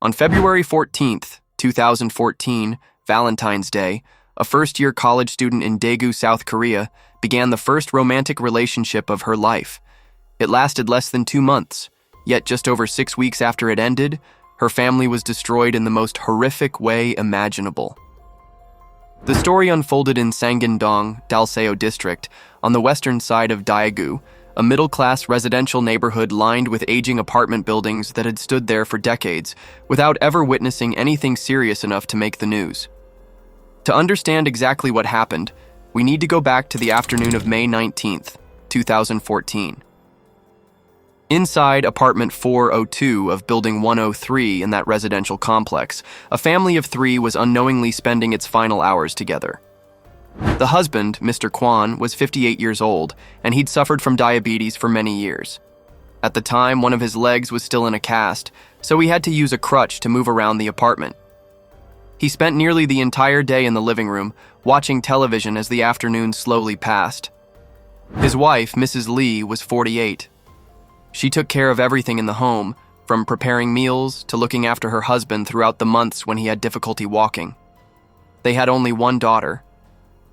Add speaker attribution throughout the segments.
Speaker 1: On February 14th, 2014, Valentine's Day, a first-year college student in Daegu, South Korea, began the first romantic relationship of her life. It lasted less than 2 months, yet just over 6 weeks after it ended, her family was destroyed in the most horrific way imaginable. The story unfolded in Sangin-dong, Dalseo district, on the western side of Daegu, a middle-class residential neighborhood lined with aging apartment buildings that had stood there for decades, without ever witnessing anything serious enough to make the news. To understand exactly what happened, we need to go back to the afternoon of May 19th, 2014. Inside apartment 402 of building 103 in that residential complex, a family of 3 was unknowingly spending its final hours together. The husband, Mr. Kwon, was 58 years old, and he'd suffered from diabetes for many years. At the time, one of his legs was still in a cast, so he had to use a crutch to move around the apartment. He spent nearly the entire day in the living room, watching television as the afternoon slowly passed. His wife, Mrs. Lee, was 48. She took care of everything in the home, from preparing meals to looking after her husband throughout the months when he had difficulty walking. They had only one daughter,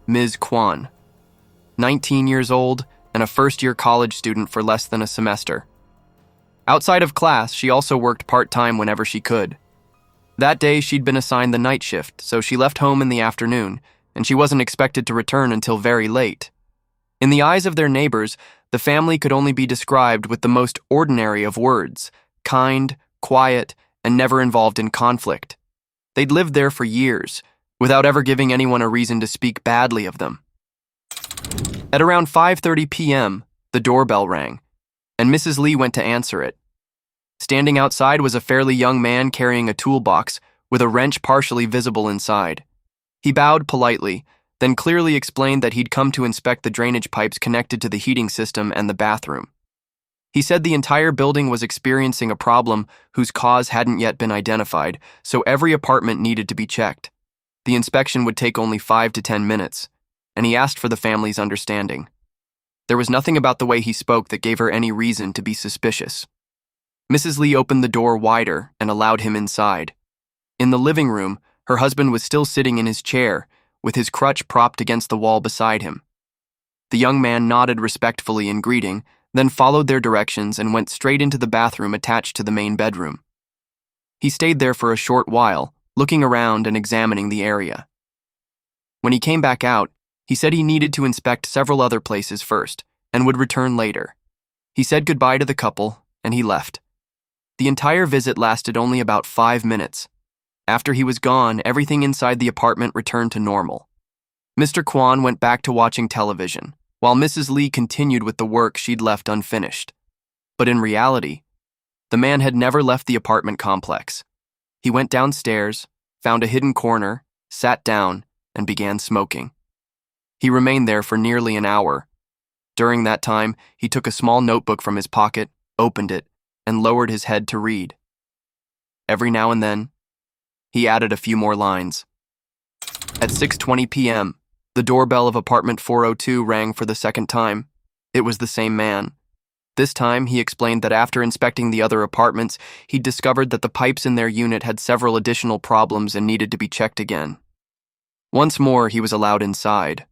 Speaker 1: Ms. Kwon, 19 years old and a first-year college student for less than a semester. Outside of class, she also worked part-time whenever she could. That day, she'd been assigned the night shift, so she left home in the afternoon, and she wasn't expected to return until very late. In the eyes of their neighbors, the family could only be described with the most ordinary of words: kind, quiet, and never involved in conflict. They'd lived there for years, without ever giving anyone a reason to speak badly of them. At around 5:30 p.m., the doorbell rang, and Mrs. Lee went to answer it. Standing outside was a fairly young man carrying a toolbox, with a wrench partially visible inside. He bowed politely, then clearly explained that he'd come to inspect the drainage pipes connected to the heating system and the bathroom. He said the entire building was experiencing a problem whose cause hadn't yet been identified, so every apartment needed to be checked. The inspection would take only 5 to 10 minutes, and he asked for the family's understanding. There was nothing about the way he spoke that gave her any reason to be suspicious. Mrs. Lee opened the door wider and allowed him inside. In the living room, her husband was still sitting in his chair, with his crutch propped against the wall beside him. The young man nodded respectfully in greeting, then followed their directions and went straight into the bathroom attached to the main bedroom. He stayed there for a short while, looking around and examining the area. When he came back out, he said he needed to inspect several other places first and would return later. He said goodbye to the couple, and he left. The entire visit lasted only about 5 minutes. After he was gone, everything inside the apartment returned to normal. Mr. Kwon went back to watching television, while Mrs. Lee continued with the work she'd left unfinished. But in reality, the man had never left the apartment complex. He went downstairs, found a hidden corner, sat down, and began smoking. He remained there for nearly an hour. During that time, he took a small notebook from his pocket, opened it, and lowered his head to read. Every now and then, he added a few more lines. At 6:20 p.m., the doorbell of apartment 402 rang for the second time. It was the same man. This time, he explained that after inspecting the other apartments, he'd discovered that the pipes in their unit had several additional problems and needed to be checked again. Once more, he was allowed inside.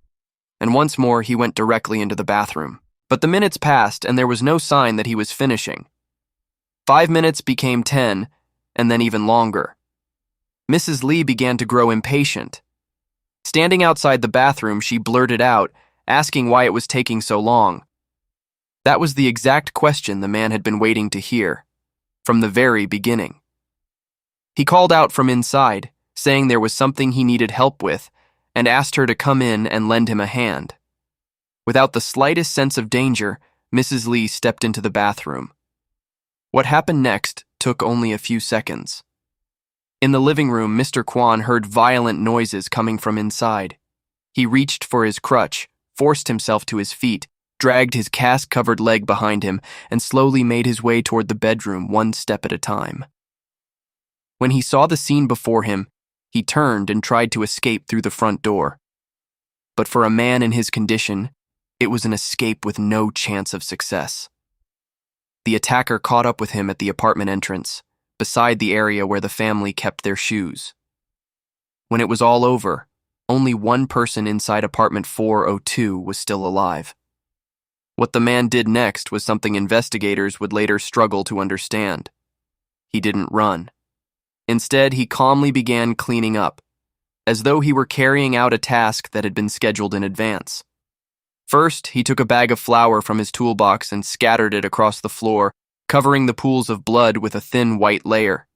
Speaker 1: And once more, he went directly into the bathroom. But the minutes passed, and there was no sign that he was finishing. 5 minutes became 10, and then even longer. Mrs. Lee began to grow impatient. Standing outside the bathroom, she blurted out, asking why it was taking so long. That was the exact question the man had been waiting to hear, from the very beginning. He called out from inside, saying there was something he needed help with, and asked her to come in and lend him a hand. Without the slightest sense of danger, Mrs. Lee stepped into the bathroom. What happened next took only a few seconds. In the living room, Mr. Kwon heard violent noises coming from inside. He reached for his crutch, forced himself to his feet, dragged his cast-covered leg behind him, and slowly made his way toward the bedroom 1 step at a time. When he saw the scene before him, he turned and tried to escape through the front door. But for a man in his condition, it was an escape with no chance of success. The attacker caught up with him at the apartment entrance, beside the area where the family kept their shoes. When it was all over, only one person inside apartment 402 was still alive. What the man did next was something investigators would later struggle to understand. He didn't run. Instead, he calmly began cleaning up, as though he were carrying out a task that had been scheduled in advance. First, he took a bag of flour from his toolbox and scattered it across the floor, covering the pools of blood with a thin white layer.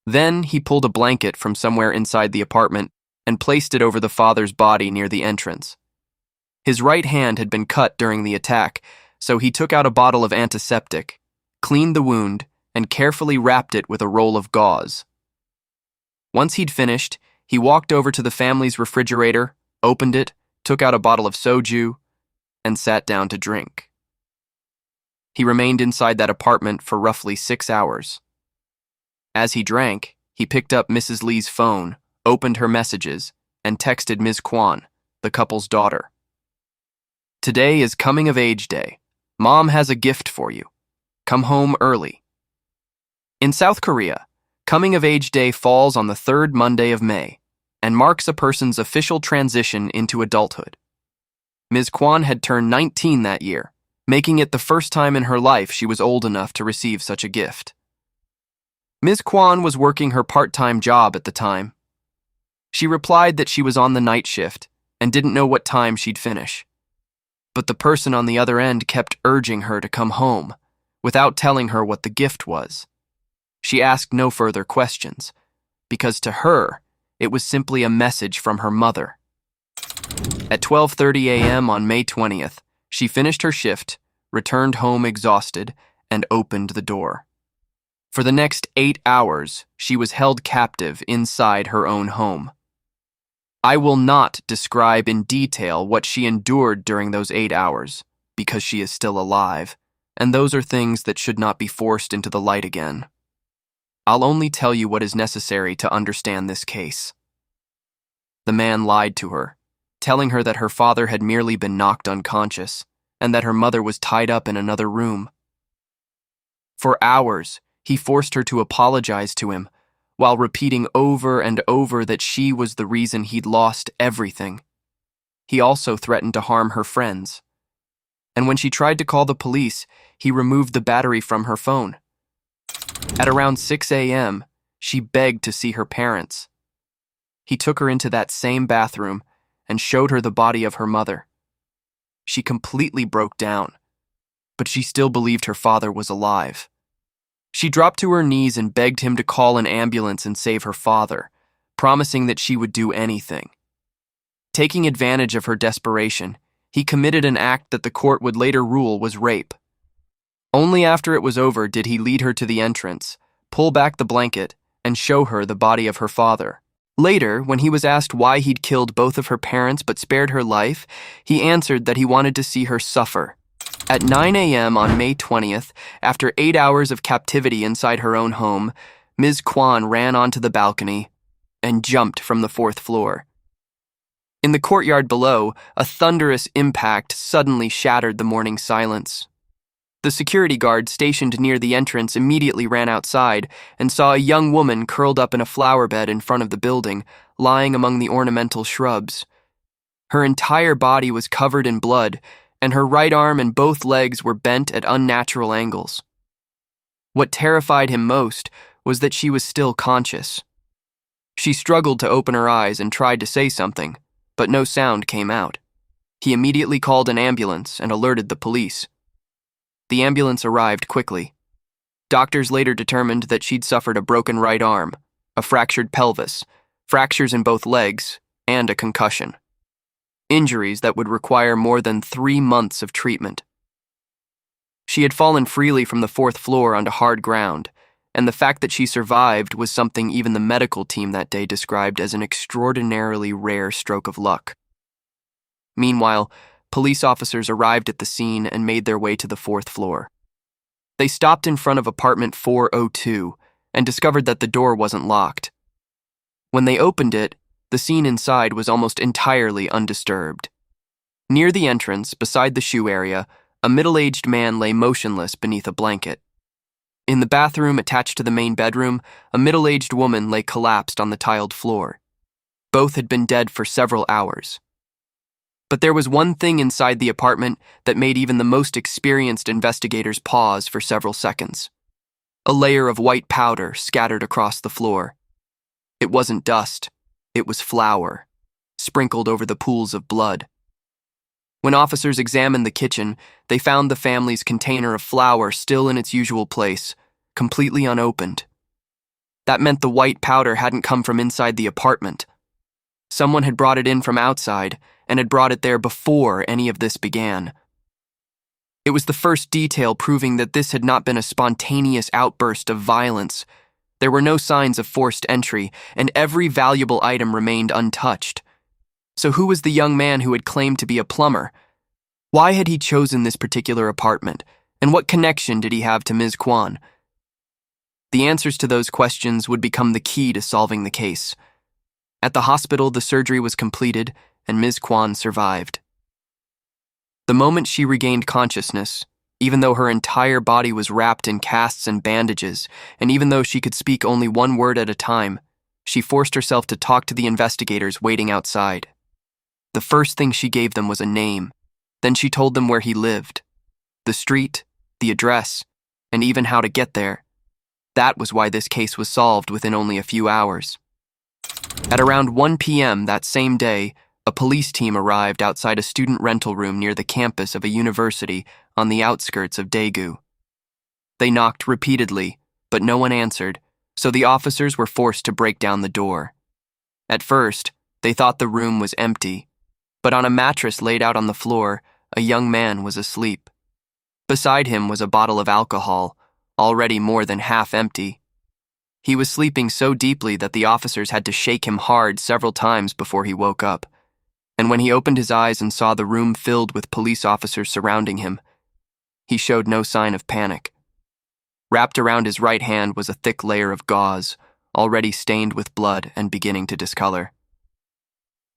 Speaker 1: Then, he pulled a blanket from somewhere inside the apartment and placed it over the father's body near the entrance. His right hand had been cut during the attack, so he took out a bottle of antiseptic, cleaned the wound, and carefully wrapped it with a roll of gauze. Once he'd finished, he walked over to the family's refrigerator, opened it, took out a bottle of soju, and sat down to drink. He remained inside that apartment for roughly 6 hours. As he drank, he picked up Mrs. Lee's phone, opened her messages, and texted Ms. Kwon, the couple's daughter. "Today is coming of age day. Mom has a gift for you. Come home early." In South Korea, coming of age day falls on the third Monday of May and marks a person's official transition into adulthood. Ms. Kwon had turned 19 that year, making it the first time in her life she was old enough to receive such a gift. Ms. Kwon was working her part-time job at the time. She replied that she was on the night shift and didn't know what time she'd finish. But the person on the other end kept urging her to come home, without telling her what the gift was. She asked no further questions, because to her, it was simply a message from her mother. At 12:30 a.m. on May 20th, she finished her shift, returned home exhausted, and opened the door. For the next 8 hours, she was held captive inside her own home. I will not describe in detail what she endured during those 8 hours, because she is still alive, and those are things that should not be forced into the light again. I'll only tell you what is necessary to understand this case. The man lied to her, telling her that her father had merely been knocked unconscious, and that her mother was tied up in another room. For hours, he forced her to apologize to him, while repeating over and over that she was the reason he'd lost everything. He also threatened to harm her friends. And when she tried to call the police, he removed the battery from her phone. At around 6 a.m., she begged to see her parents. He took her into that same bathroom and showed her the body of her mother. She completely broke down, but she still believed her father was alive. She dropped to her knees and begged him to call an ambulance and save her father, promising that she would do anything. Taking advantage of her desperation, he committed an act that the court would later rule was rape. Only after it was over did he lead her to the entrance, pull back the blanket, and show her the body of her father. Later, when he was asked why he'd killed both of her parents but spared her life, he answered that he wanted to see her suffer. At 9 a.m. on May 20th, after 8 hours of captivity inside her own home, Ms. Kwon ran onto the balcony and jumped from the 4th floor. In the courtyard below, a thunderous impact suddenly shattered the morning silence. The security guard stationed near the entrance immediately ran outside and saw a young woman curled up in a flower bed in front of the building, lying among the ornamental shrubs. Her entire body was covered in blood, and her right arm and both legs were bent at unnatural angles. What terrified him most was that she was still conscious. She struggled to open her eyes and tried to say something, but no sound came out. He immediately called an ambulance and alerted the police. The ambulance arrived quickly. Doctors later determined that she'd suffered a broken right arm, a fractured pelvis, fractures in both legs, and a concussion. Injuries that would require more than 3 months of treatment. She had fallen freely from the 4th floor onto hard ground, and the fact that she survived was something even the medical team that day described as an extraordinarily rare stroke of luck. Meanwhile, police officers arrived at the scene and made their way to the 4th floor. They stopped in front of apartment 402 and discovered that the door wasn't locked. When they opened it, the scene inside was almost entirely undisturbed. Near the entrance, beside the shoe area, a middle-aged man lay motionless beneath a blanket. In the bathroom attached to the main bedroom, a middle-aged woman lay collapsed on the tiled floor. Both had been dead for several hours. But there was one thing inside the apartment that made even the most experienced investigators pause for several seconds. A layer of white powder scattered across the floor. It wasn't dust, it was flour, sprinkled over the pools of blood. When officers examined the kitchen, they found the family's container of flour still in its usual place, completely unopened. That meant the white powder hadn't come from inside the apartment. Someone had brought it in from outside and had brought it there before any of this began. It was the first detail proving that this had not been a spontaneous outburst of violence. There were no signs of forced entry, and every valuable item remained untouched. So who was the young man who had claimed to be a plumber? Why had he chosen this particular apartment, and what connection did he have to Ms. Kwon? The answers to those questions would become the key to solving the case. At the hospital, the surgery was completed, and Ms. Kwon survived. The moment she regained consciousness, even though her entire body was wrapped in casts and bandages, and even though she could speak only one word at a time, she forced herself to talk to the investigators waiting outside. The first thing she gave them was a name. Then she told them where he lived, the street, the address, and even how to get there. That was why this case was solved within only a few hours. At around 1 p.m. that same day, a police team arrived outside a student rental room near the campus of a university on the outskirts of Daegu. They knocked repeatedly, but no one answered, so the officers were forced to break down the door. At first, they thought the room was empty, but on a mattress laid out on the floor, a young man was asleep. Beside him was a bottle of alcohol, already more than half empty. He was sleeping so deeply that the officers had to shake him hard several times before he woke up. And when he opened his eyes and saw the room filled with police officers surrounding him, he showed no sign of panic. Wrapped around his right hand was a thick layer of gauze, already stained with blood and beginning to discolor.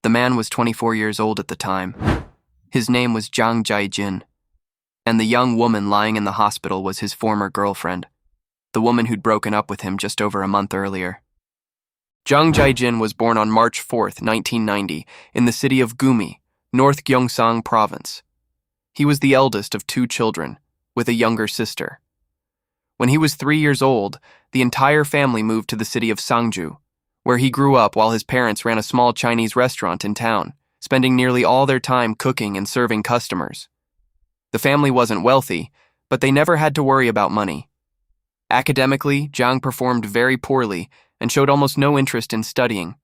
Speaker 1: The man was 24 years old at the time. His name was Jang Jae-jin, and the young woman lying in the hospital was his former girlfriend, the woman who'd broken up with him just over a month earlier. Jang Jae-jin was born on March 4, 1990, in the city of Gumi, North Gyeongsang Province. He was the eldest of 2 children, with a younger sister. When he was 3 years old, the entire family moved to the city of Sangju, where he grew up while his parents ran a small Chinese restaurant in town, spending nearly all their time cooking and serving customers. The family wasn't wealthy, but they never had to worry about money. Academically, Jang performed very poorly and showed almost no interest in studying.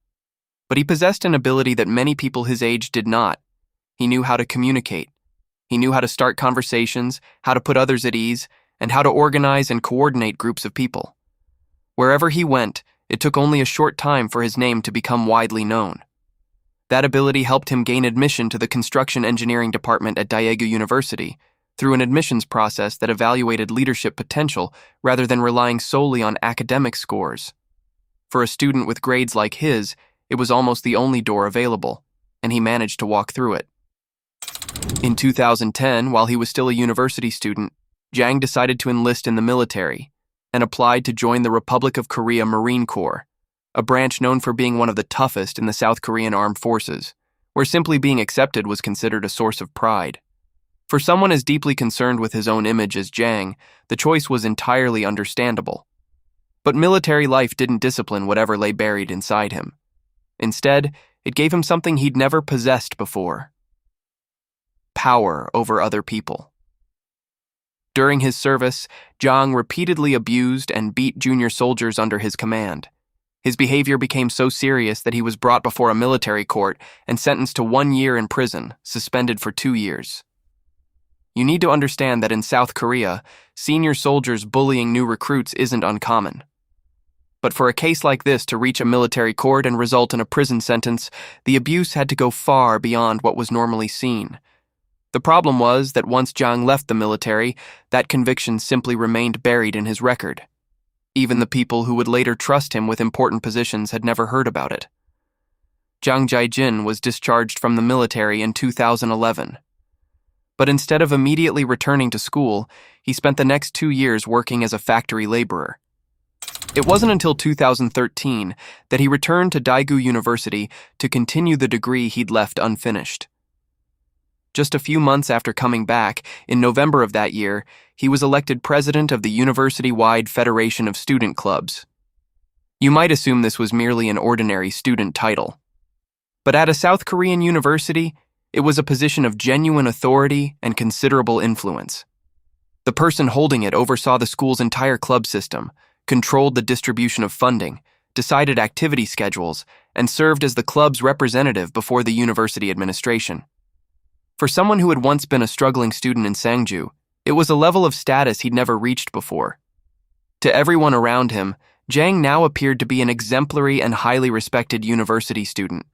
Speaker 1: But he possessed an ability that many people his age did not. He knew how to communicate. He knew how to start conversations, how to put others at ease, and how to organize and coordinate groups of people. Wherever he went, it took only a short time for his name to become widely known. That ability helped him gain admission to the construction engineering department at Daegu University through an admissions process that evaluated leadership potential rather than relying solely on academic scores. For a student with grades like his, it was almost the only door available, and he managed to walk through it. In 2010, while he was still a university student, Jang decided to enlist in the military and applied to join the Republic of Korea Marine Corps, a branch known for being one of the toughest in the South Korean armed forces, where simply being accepted was considered a source of pride. For someone as deeply concerned with his own image as Jang, the choice was entirely understandable. But military life didn't discipline whatever lay buried inside him. Instead, it gave him something he'd never possessed before: power over other people. During his service, Jang repeatedly abused and beat junior soldiers under his command. His behavior became so serious that he was brought before a military court and sentenced to 1 year in prison, suspended for 2 years. You need to understand that in South Korea, senior soldiers bullying new recruits isn't uncommon. But for a case like this to reach a military court and result in a prison sentence, the abuse had to go far beyond what was normally seen. The problem was that once Jang left the military, that conviction simply remained buried in his record. Even the people who would later trust him with important positions had never heard about it. Jang Jae-jin was discharged from the military in 2011. But instead of immediately returning to school, he spent the next 2 years working as a factory laborer. It wasn't until 2013 that he returned to Daegu University to continue the degree he'd left unfinished. Just a few months after coming back, in November of that year, he was elected president of the university-wide Federation of Student Clubs. You might assume this was merely an ordinary student title. But at a South Korean university, it was a position of genuine authority and considerable influence. The person holding it oversaw the school's entire club system, controlled the distribution of funding, decided activity schedules, and served as the club's representative before the university administration. For someone who had once been a struggling student in Sangju, it was a level of status he'd never reached before. To everyone around him, Jang now appeared to be an exemplary and highly respected university student.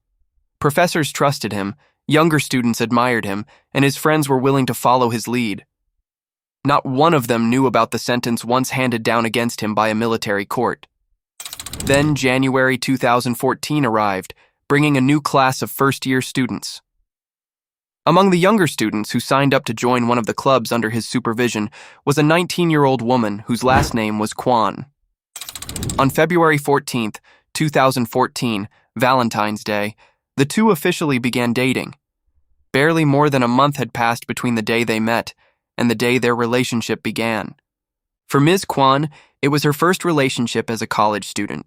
Speaker 1: Professors trusted him, younger students admired him, and his friends were willing to follow his lead. Not one of them knew about the sentence once handed down against him by a military court. Then January 2014 arrived, bringing a new class of first-year students. Among the younger students who signed up to join one of the clubs under his supervision was a 19-year-old woman whose last name was Kwon. On February 14, 2014, Valentine's Day, the two officially began dating. Barely more than a month had passed between the day they met and the day their relationship began. For Ms. Kwon, it was her first relationship as a college student.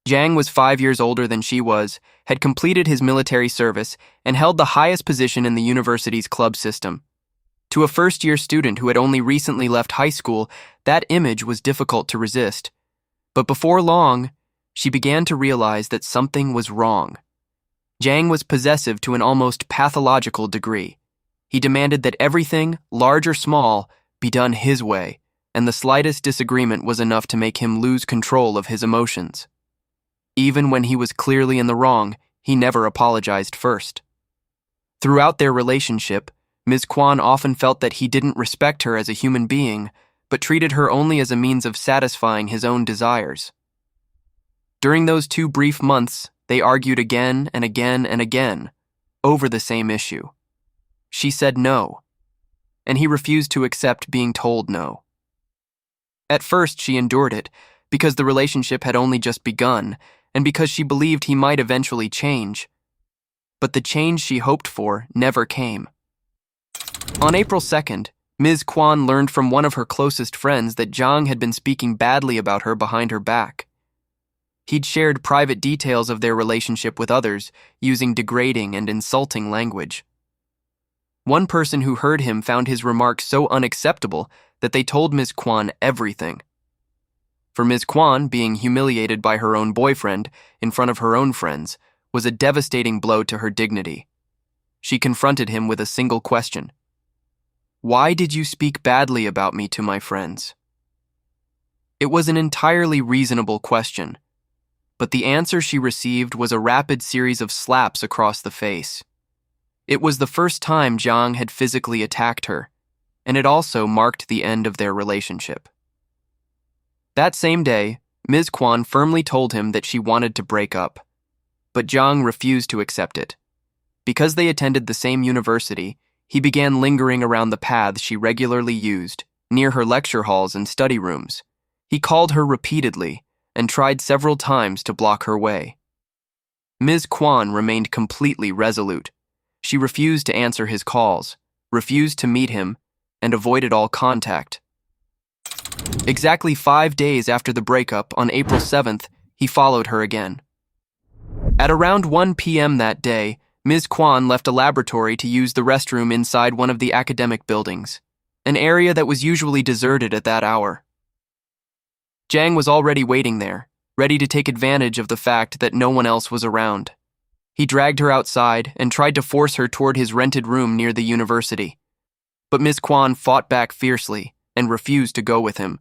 Speaker 1: Jang was 5 years older than she was, had completed his military service, and held the highest position in the university's club system. To a first-year student who had only recently left high school, that image was difficult to resist. But before long, she began to realize that something was wrong. Jang was possessive to an almost pathological degree. He demanded that everything, large or small, be done his way, and the slightest disagreement was enough to make him lose control of his emotions. Even when he was clearly in the wrong, he never apologized first. Throughout their relationship, Ms. Kwon often felt that he didn't respect her as a human being, but treated her only as a means of satisfying his own desires. During those 2 brief months, they argued again and again and again, over the same issue. She said no, and he refused to accept being told no. At first, she endured it, because the relationship had only just begun, and because she believed he might eventually change. But the change she hoped for never came. On April 2nd, Ms. Kwon learned from one of her closest friends that Jang had been speaking badly about her behind her back. He'd shared private details of their relationship with others, using degrading and insulting language. One person who heard him found his remarks so unacceptable that they told Ms. Kwon everything. For Ms. Kwon, being humiliated by her own boyfriend in front of her own friends was a devastating blow to her dignity. She confronted him with a single question. "Why did you speak badly about me to my friends?" It was an entirely reasonable question, but the answer she received was a rapid series of slaps across the face. It was the first time Jang had physically attacked her, and it also marked the end of their relationship. That same day, Ms. Kwon firmly told him that she wanted to break up, but Jang refused to accept it. Because they attended the same university, he began lingering around the paths she regularly used, near her lecture halls and study rooms. He called her repeatedly and tried several times to block her way. Ms. Kwon remained completely resolute. She refused to answer his calls, refused to meet him, and avoided all contact. Exactly 5 days after the breakup, on April 7th, he followed her again. At around 1 p.m. that day, Ms. Kwon left a laboratory to use the restroom inside one of the academic buildings, an area that was usually deserted at that hour. Jang was already waiting there, ready to take advantage of the fact that no one else was around. He dragged her outside and tried to force her toward his rented room near the university. But Ms. Kwon fought back fiercely and refused to go with him.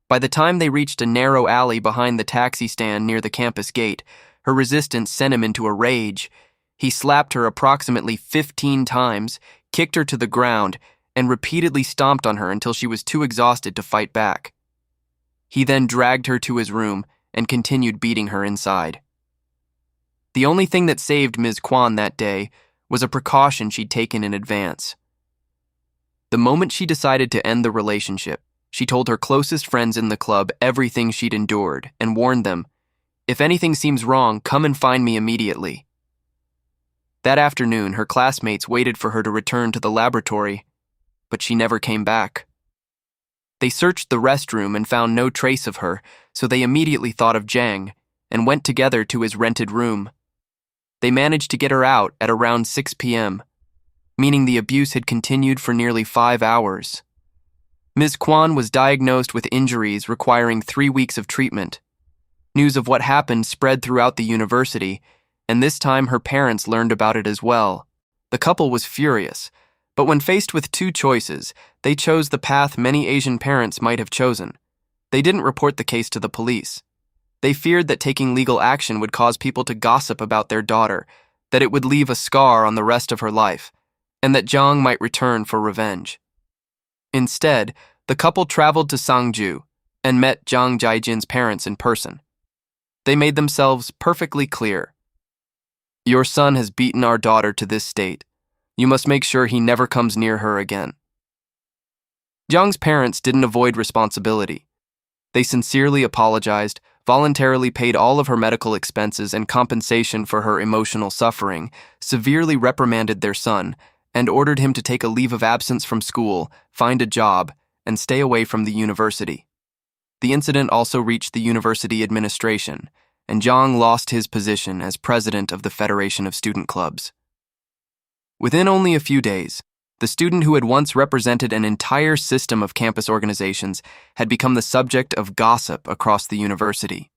Speaker 1: By the time they reached a narrow alley behind the taxi stand near the campus gate, her resistance sent him into a rage. He slapped her approximately 15 times, kicked her to the ground, and repeatedly stomped on her until she was too exhausted to fight back. He then dragged her to his room and continued beating her inside. The only thing that saved Ms. Kwon that day was a precaution she'd taken in advance. The moment she decided to end the relationship, she told her closest friends in the club everything she'd endured and warned them, "If anything seems wrong, come and find me immediately." That afternoon, her classmates waited for her to return to the laboratory, but she never came back. They searched the restroom and found no trace of her, so they immediately thought of Jang and went together to his rented room. They managed to get her out at around 6 p.m., meaning the abuse had continued for nearly 5 hours. Ms. Kwon was diagnosed with injuries requiring 3 weeks of treatment. News of what happened spread throughout the university, and this time her parents learned about it as well. The couple was furious, but when faced with two choices, they chose the path many Asian parents might have chosen. They didn't report the case to the police. They feared that taking legal action would cause people to gossip about their daughter, that it would leave a scar on the rest of her life, and that Jang might return for revenge. Instead, the couple traveled to Sangju and met Jang Jae-jin's parents in person. They made themselves perfectly clear. "Your son has beaten our daughter to this state. You must make sure he never comes near her again." Jang's parents didn't avoid responsibility. They sincerely apologized, voluntarily paid all of her medical expenses and compensation for her emotional suffering, severely reprimanded their son, and ordered him to take a leave of absence from school, find a job, and stay away from the university. The incident also reached the university administration, and Jang lost his position as president of the Federation of Student Clubs. Within only a few days, the student who had once represented an entire system of campus organizations had become the subject of gossip across the university.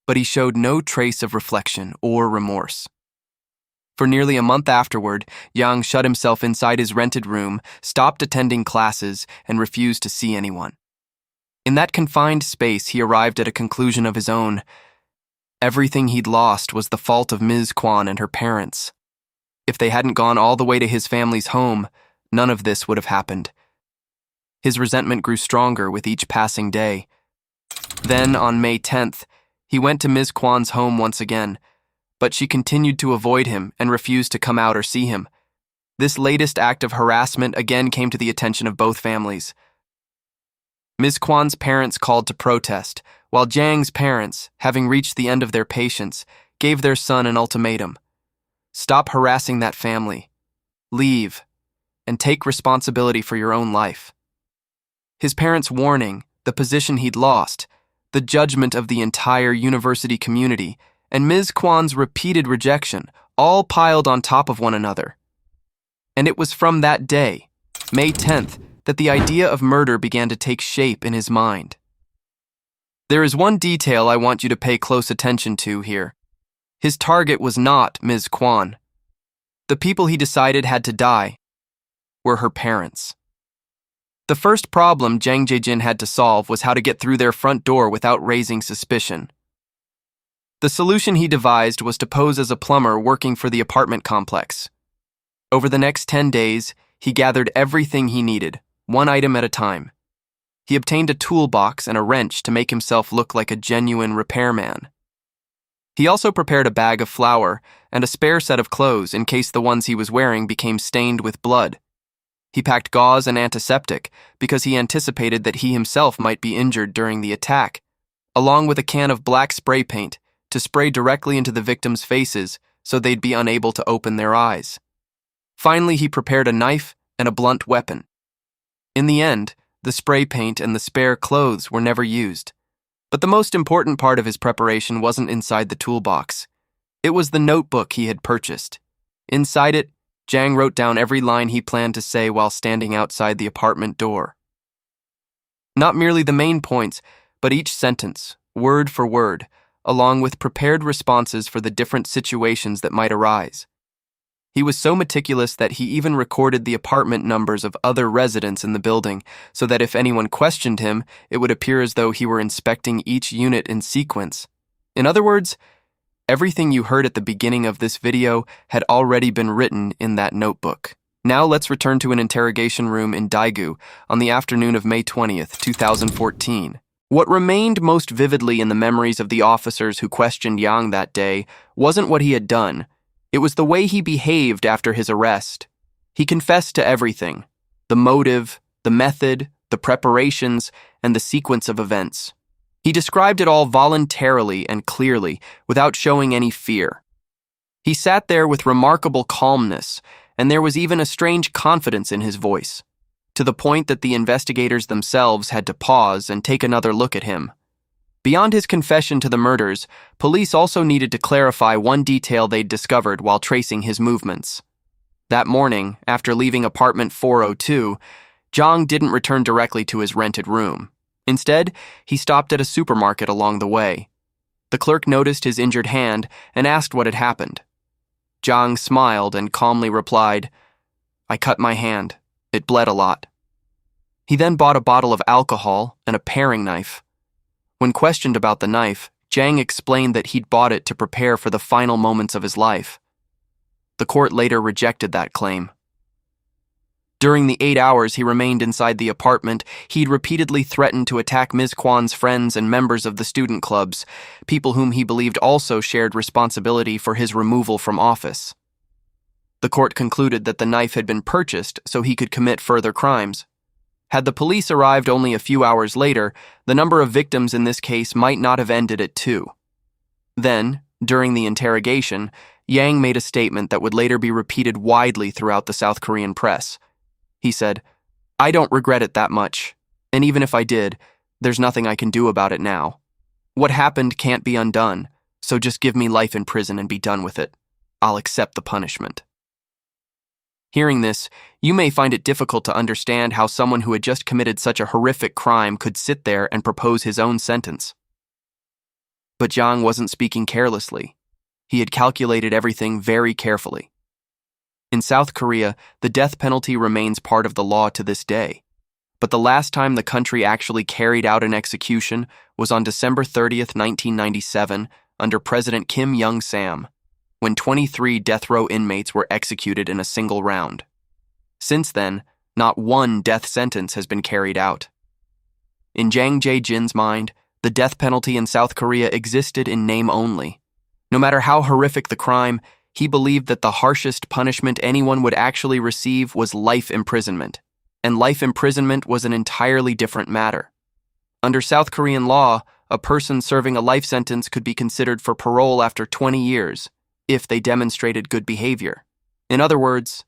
Speaker 1: But he showed no trace of reflection or remorse. For nearly a month afterward, Yang shut himself inside his rented room, stopped attending classes, and refused to see anyone. In that confined space, he arrived at a conclusion of his own. Everything he'd lost was the fault of Ms. Kwon and her parents. If they hadn't gone all the way to his family's home, none of this would have happened. His resentment grew stronger with each passing day. Then, on May 10th, he went to Ms. Kwon's home once again, but she continued to avoid him and refused to come out or see him. This latest act of harassment again came to the attention of both families. Ms. Kwon's parents called to protest, while Jang's parents, having reached the end of their patience, gave their son an ultimatum. Stop harassing that family. Leave, and take responsibility for your own life. His parents' warning, the position he'd lost, the judgment of the entire university community, and Ms. Kwon's repeated rejection all piled on top of one another. And it was from that day, May 10th, that the idea of murder began to take shape in his mind. There is one detail I want you to pay close attention to here. His target was not Ms. Kwon. The people he decided had to die were her parents. The first problem Jang Jae-jin had to solve was how to get through their front door without raising suspicion. The solution he devised was to pose as a plumber working for the apartment complex. Over the next 10 days, he gathered everything he needed, one item at a time. He obtained a toolbox and a wrench to make himself look like a genuine repairman. He also prepared a bag of flour and a spare set of clothes in case the ones he was wearing became stained with blood. He packed gauze and antiseptic because he anticipated that he himself might be injured during the attack, along with a can of black spray paint to spray directly into the victims' faces so they'd be unable to open their eyes. Finally, he prepared a knife and a blunt weapon. In the end, the spray paint and the spare clothes were never used. But the most important part of his preparation wasn't inside the toolbox. It was the notebook he had purchased. Inside it, Jang wrote down every line he planned to say while standing outside the apartment door. Not merely the main points, but each sentence, word for word, along with prepared responses for the different situations that might arise. He was so meticulous that he even recorded the apartment numbers of other residents in the building so that if anyone questioned him, it would appear as though he were inspecting each unit in sequence. In other words, everything you heard at the beginning of this video had already been written in that notebook. Now let's return to an interrogation room in Daegu on the afternoon of May 20th, 2014. What remained most vividly in the memories of the officers who questioned Yang that day wasn't what he had done. It was the way he behaved after his arrest. He confessed to everything. the motive, the method, the preparations, and the sequence of events. He described it all voluntarily and clearly, without showing any fear. He sat there with remarkable calmness, and there was even a strange confidence in his voice, to the point that the investigators themselves had to pause and take another look at him. Beyond his confession to the murders, police also needed to clarify one detail they'd discovered while tracing his movements. That morning, after leaving apartment 402, Jang didn't return directly to his rented room. Instead, he stopped at a supermarket along the way. The clerk noticed his injured hand and asked what had happened. Jang smiled and calmly replied, "I cut my hand. It bled a lot." He then bought a bottle of alcohol and a paring knife. When questioned about the knife, Jang explained that he'd bought it to prepare for the final moments of his life. The court later rejected that claim. During the 8 hours he remained inside the apartment, he'd repeatedly threatened to attack Ms. Kwon's friends and members of the student clubs, people whom he believed also shared responsibility for his removal from office. The court concluded that the knife had been purchased so he could commit further crimes. Had the police arrived only a few hours later, the number of victims in this case might not have ended at 2. Then, during the interrogation, Yang made a statement that would later be repeated widely throughout the South Korean press. He said, "I don't regret it that much, and even if I did, there's nothing I can do about it now. What happened can't be undone, so just give me life in prison and be done with it. I'll accept the punishment." Hearing this, you may find it difficult to understand how someone who had just committed such a horrific crime could sit there and propose his own sentence. But Jang wasn't speaking carelessly. He had calculated everything very carefully. In South Korea, the death penalty remains part of the law to this day. But the last time the country actually carried out an execution was on December 30th, 1997, under President Kim Young-sam, when 23 death row inmates were executed in a single round. Since then, not one death sentence has been carried out. In Jang Jae-jin's mind, the death penalty in South Korea existed in name only. No matter how horrific the crime, he believed that the harshest punishment anyone would actually receive was life imprisonment, and life imprisonment was an entirely different matter. Under South Korean law, a person serving a life sentence could be considered for parole after 20 years, if they demonstrated good behavior. In other words,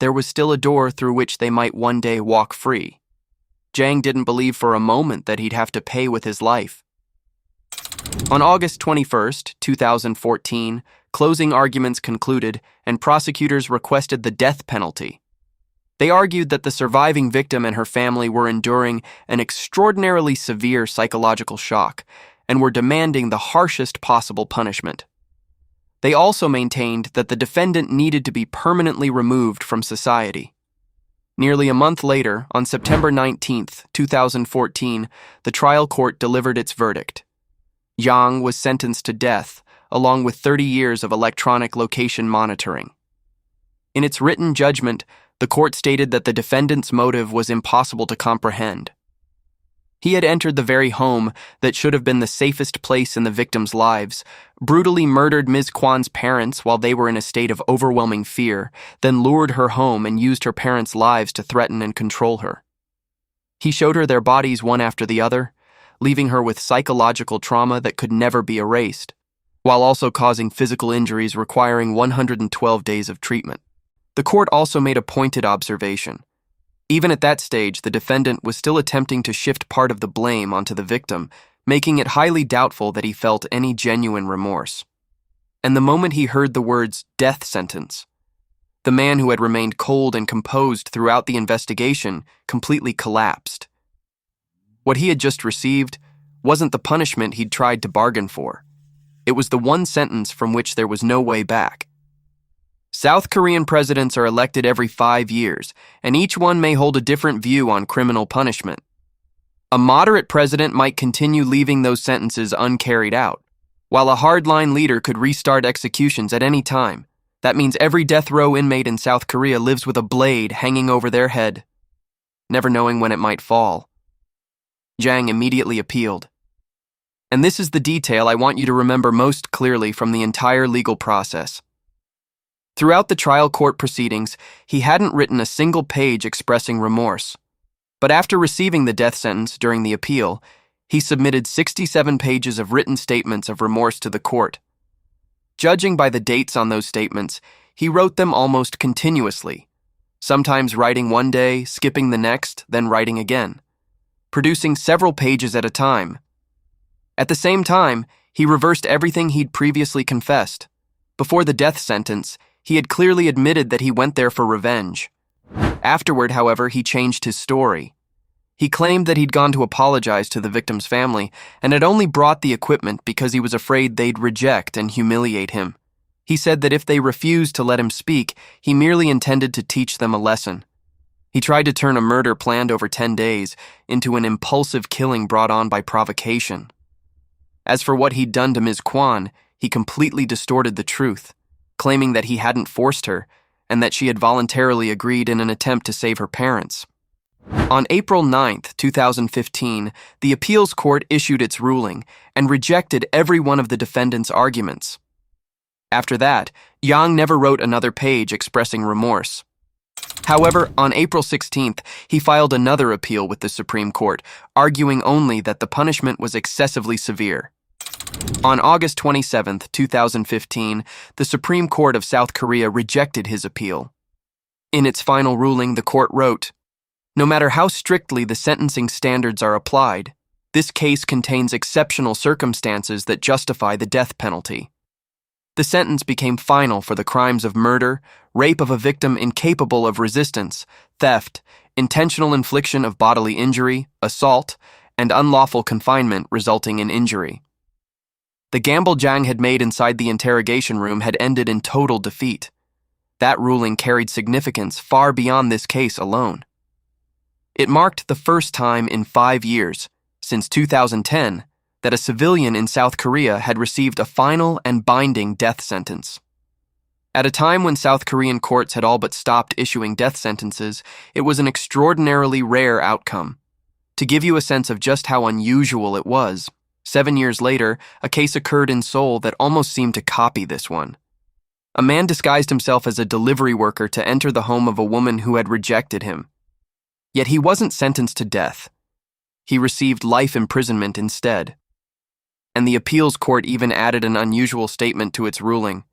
Speaker 1: there was still a door through which they might one day walk free. Jang didn't believe for a moment that he'd have to pay with his life. On August 21st, 2014, closing arguments concluded and prosecutors requested the death penalty. They argued that the surviving victim and her family were enduring an extraordinarily severe psychological shock and were demanding the harshest possible punishment. They also maintained that the defendant needed to be permanently removed from society. Nearly a month later, on September 19th, 2014, the trial court delivered its verdict. Yang was sentenced to death, along with 30 years of electronic location monitoring. In its written judgment, the court stated that the defendant's motive was impossible to comprehend. He had entered the very home that should have been the safest place in the victims' lives, brutally murdered Ms. Kwon's parents while they were in a state of overwhelming fear, then lured her home and used her parents' lives to threaten and control her. He showed her their bodies one after the other, leaving her with psychological trauma that could never be erased, while also causing physical injuries requiring 112 days of treatment. The court also made a pointed observation. Even at that stage, the defendant was still attempting to shift part of the blame onto the victim, making it highly doubtful that he felt any genuine remorse. And the moment he heard the words "death sentence," the man who had remained cold and composed throughout the investigation completely collapsed. What he had just received wasn't the punishment he'd tried to bargain for. It was the one sentence from which there was no way back. South Korean presidents are elected every 5 years, and each one may hold a different view on criminal punishment. A moderate president might continue leaving those sentences uncarried out, while a hardline leader could restart executions at any time. That means every death row inmate in South Korea lives with a blade hanging over their head, never knowing when it might fall. Jang immediately appealed. And this is the detail I want you to remember most clearly from the entire legal process. Throughout the trial court proceedings, he hadn't written a single page expressing remorse. But after receiving the death sentence during the appeal, he submitted 67 pages of written statements of remorse to the court. Judging by the dates on those statements, he wrote them almost continuously, sometimes writing one day, skipping the next, then writing again, producing several pages at a time. At the same time, he reversed everything he'd previously confessed. Before the death sentence, he had clearly admitted that he went there for revenge. Afterward, however, he changed his story. He claimed that he'd gone to apologize to the victim's family and had only brought the equipment because he was afraid they'd reject and humiliate him. He said that if they refused to let him speak, he merely intended to teach them a lesson. He tried to turn a murder planned over 10 days into an impulsive killing brought on by provocation. As for what he'd done to Ms. Kwon, he completely distorted the truth, claiming that he hadn't forced her and that she had voluntarily agreed in an attempt to save her parents. On April 9, 2015, the appeals court issued its ruling and rejected every one of the defendant's arguments. After that, Yang never wrote another page expressing remorse. However, on April 16th, he filed another appeal with the Supreme Court, arguing only that the punishment was excessively severe. On August 27, 2015, the Supreme Court of South Korea rejected his appeal. In its final ruling, the court wrote, "No matter how strictly the sentencing standards are applied, this case contains exceptional circumstances that justify the death penalty." The sentence became final for the crimes of murder, rape of a victim incapable of resistance, theft, intentional infliction of bodily injury, assault, and unlawful confinement resulting in injury. The gamble Jang had made inside the interrogation room had ended in total defeat. That ruling carried significance far beyond this case alone. It marked the first time in 5 years, since 2010, that a civilian in South Korea had received a final and binding death sentence. At a time when South Korean courts had all but stopped issuing death sentences, it was an extraordinarily rare outcome. To give you a sense of just how unusual it was, 7 years later, a case occurred in Seoul that almost seemed to copy this one. A man disguised himself as a delivery worker to enter the home of a woman who had rejected him. Yet he wasn't sentenced to death. He received life imprisonment instead. And the appeals court even added an unusual statement to its ruling.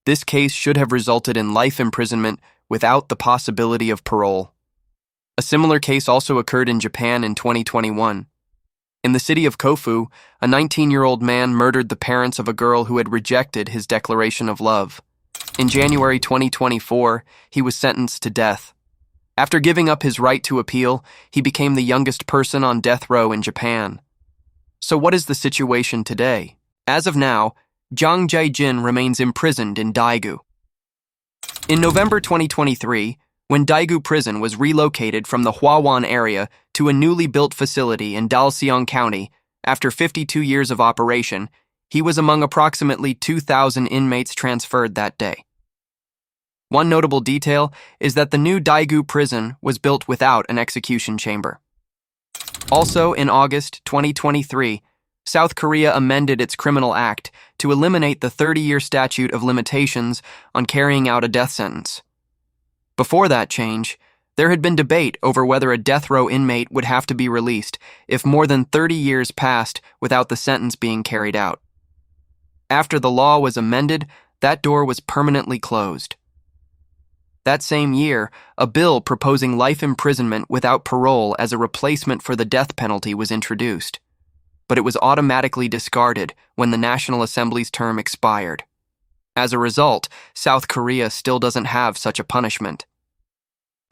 Speaker 1: This case should have resulted in life imprisonment without the possibility of parole. A similar case also occurred in Japan in 2021. In the city of Kofu, a 19-year-old man murdered the parents of a girl who had rejected his declaration of love. In January 2024, he was sentenced to death. After giving up his right to appeal, he became the youngest person on death row in Japan. So what is the situation today? As of now, Jang Jae-jin remains imprisoned in Daegu. In November 2023, when Daegu prison was relocated from the Hwawan area to a newly built facility in Dalseong County, after 52 years of operation, he was among approximately 2,000 inmates transferred that day. One notable detail is that the new Daegu prison was built without an execution chamber. Also, in August 2023, South Korea amended its criminal act to eliminate the 30-year statute of limitations on carrying out a death sentence. Before that change, there had been debate over whether a death row inmate would have to be released if more than 30 years passed without the sentence being carried out. After the law was amended, that door was permanently closed. That same year, a bill proposing life imprisonment without parole as a replacement for the death penalty was introduced, but it was automatically discarded when the National Assembly's term expired. As a result, South Korea still doesn't have such a punishment.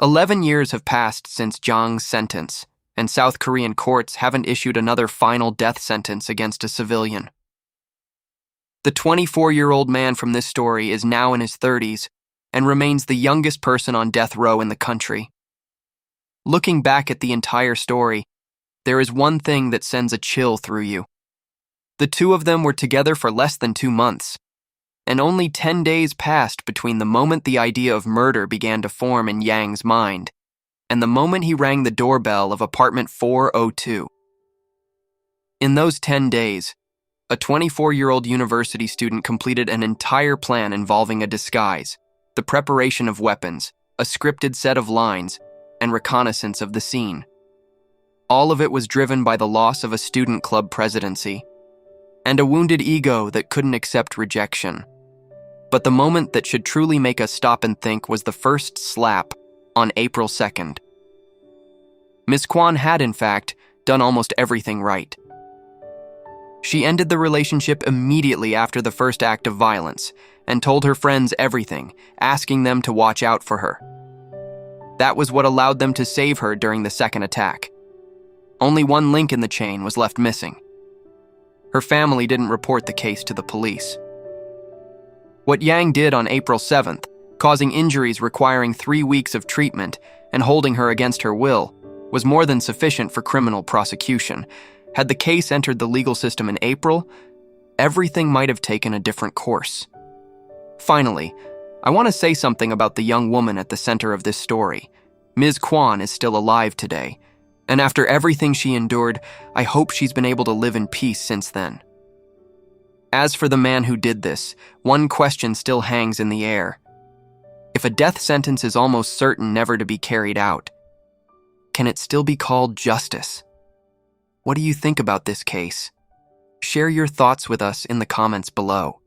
Speaker 1: 11 years have passed since Jang's sentence, and South Korean courts haven't issued another final death sentence against a civilian. The 24-year-old man from this story is now in his 30s and remains the youngest person on death row in the country. Looking back at the entire story, there is one thing that sends a chill through you. The two of them were together for less than 2 months, and only 10 days passed between the moment the idea of murder began to form in Yang's mind and the moment he rang the doorbell of apartment 402. In those 10 days, a 24-year-old university student completed an entire plan involving a disguise, the preparation of weapons, a scripted set of lines, and reconnaissance of the scene. All of it was driven by the loss of a student club presidency and a wounded ego that couldn't accept rejection. But the moment that should truly make us stop and think was the first slap on April 2nd. Ms. Kwon had, in fact, done almost everything right. She ended the relationship immediately after the first act of violence and told her friends everything, asking them to watch out for her. That was what allowed them to save her during the second attack. Only one link in the chain was left missing. Her family didn't report the case to the police. What Yang did on April 7th, causing injuries requiring 3 weeks of treatment and holding her against her will, was more than sufficient for criminal prosecution. Had the case entered the legal system in April, everything might have taken a different course. Finally, I want to say something about the young woman at the center of this story. Ms. Kwon is still alive today, and after everything she endured, I hope she's been able to live in peace since then. As for the man who did this, one question still hangs in the air. If a death sentence is almost certain never to be carried out, can it still be called justice? What do you think about this case? Share your thoughts with us in the comments below.